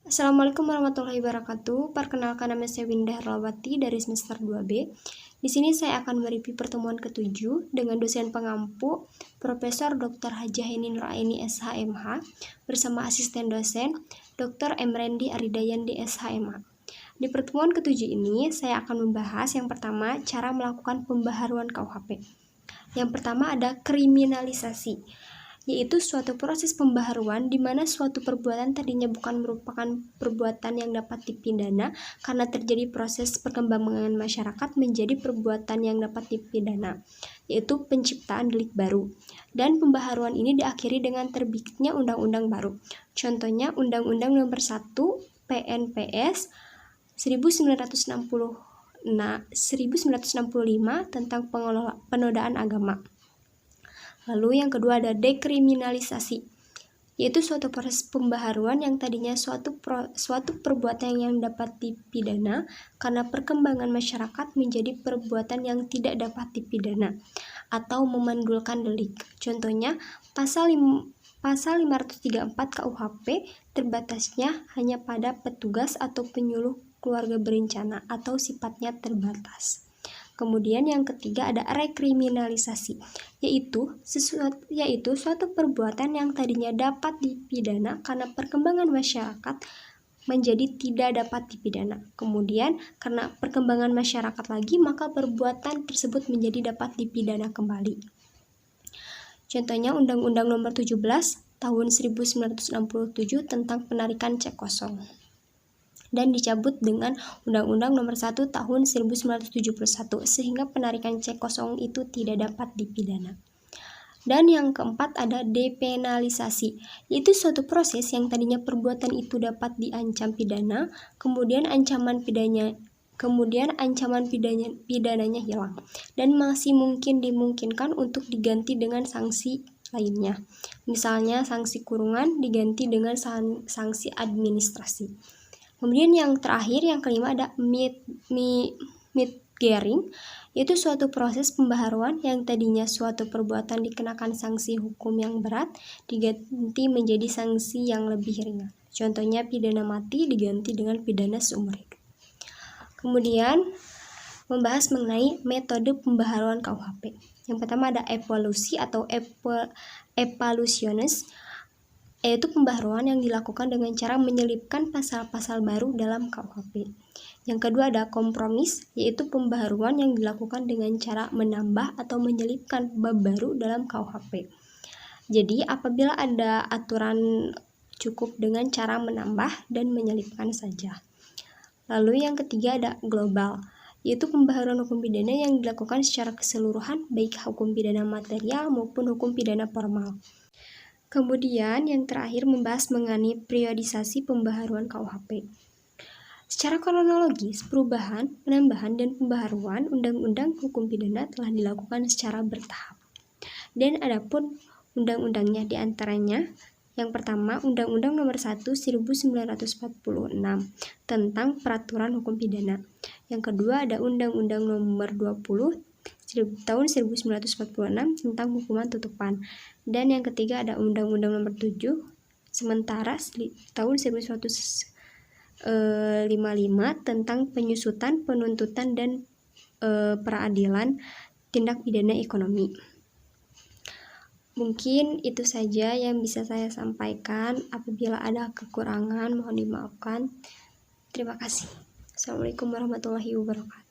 Assalamualaikum warahmatullahi wabarakatuh. Perkenalkan, nama saya Winda Herlawati dari semester 2B. Di sini saya akan mereview pertemuan ke-7 dengan dosen pengampu Profesor Dr. Hajah Heni Nuraini SHMH bersama asisten dosen Dr. Emrendi Aridayandi SHMH. Di pertemuan ke-7 ini saya akan membahas yang pertama cara melakukan pembaharuan KUHP. Yang pertama ada kriminalisasi, yaitu suatu proses pembaharuan di mana suatu perbuatan tadinya bukan merupakan perbuatan yang dapat dipidana karena terjadi proses perkembangan masyarakat menjadi perbuatan yang dapat dipidana, yaitu penciptaan delik baru. Dan pembaharuan ini diakhiri dengan terbitnya undang-undang baru. Contohnya Undang-Undang Nomor 1 PNPS 1965 tentang penodaan agama. Lalu yang kedua ada dekriminalisasi, yaitu suatu proses pembaharuan yang tadinya suatu perbuatan yang dapat dipidana karena perkembangan masyarakat menjadi perbuatan yang tidak dapat dipidana atau memandulkan delik. Contohnya pasal 534 KUHP terbatasnya hanya pada petugas atau penyuluh keluarga berencana atau sifatnya terbatas. Kemudian yang ketiga ada rekriminalisasi, yaitu suatu perbuatan yang tadinya dapat dipidana karena perkembangan masyarakat menjadi tidak dapat dipidana. Kemudian karena perkembangan masyarakat lagi, maka perbuatan tersebut menjadi dapat dipidana kembali. Contohnya Undang-Undang Nomor 17 Tahun 1967 tentang penarikan cek kosong, dan dicabut dengan Undang-Undang Nomor 1 Tahun 1971 sehingga penarikan cek kosong itu tidak dapat dipidana. Dan yang keempat ada depenalisasi, yaitu suatu proses yang tadinya perbuatan itu dapat diancam pidana, kemudian ancaman pidananya hilang dan masih dimungkinkan untuk diganti dengan sanksi lainnya. Misalnya sanksi kurungan diganti dengan sanksi administrasi. Kemudian yang terakhir, yang kelima ada mitigering, yaitu suatu proses pembaharuan yang tadinya suatu perbuatan dikenakan sanksi hukum yang berat diganti menjadi sanksi yang lebih ringan. Contohnya pidana mati diganti dengan pidana seumur hidup. Kemudian membahas mengenai metode pembaharuan KUHP. Yang pertama ada evaluasi atau evaluationis, yaitu pembaharuan yang dilakukan dengan cara menyelipkan pasal-pasal baru dalam KUHP. Yang kedua ada kompromis, yaitu pembaharuan yang dilakukan dengan cara menambah atau menyelipkan bab baru dalam KUHP. Jadi apabila ada aturan cukup dengan cara menambah dan menyelipkan saja. Lalu yang ketiga ada global, yaitu pembaharuan hukum pidana yang dilakukan secara keseluruhan baik hukum pidana material maupun hukum pidana formal. Kemudian yang terakhir membahas mengenai periodisasi pembaharuan KUHP. Secara kronologis, perubahan, penambahan, dan pembaharuan undang-undang hukum pidana telah dilakukan secara bertahap. Dan adapun undang-undangnya diantaranya, yang pertama Undang-Undang Nomor 1 1946 tentang peraturan hukum pidana. Yang kedua ada Undang-Undang Nomor 20 tahun 1946 tentang hukuman tutupan. Dan yang ketiga ada Undang-Undang Nomor 7 sementara tahun 1955 tentang penyusutan, penuntutan, dan peradilan tindak pidana ekonomi. Mungkin itu saja yang bisa saya sampaikan. Apabila ada kekurangan mohon dimaafkan. Terima kasih. Assalamualaikum warahmatullahi wabarakatuh.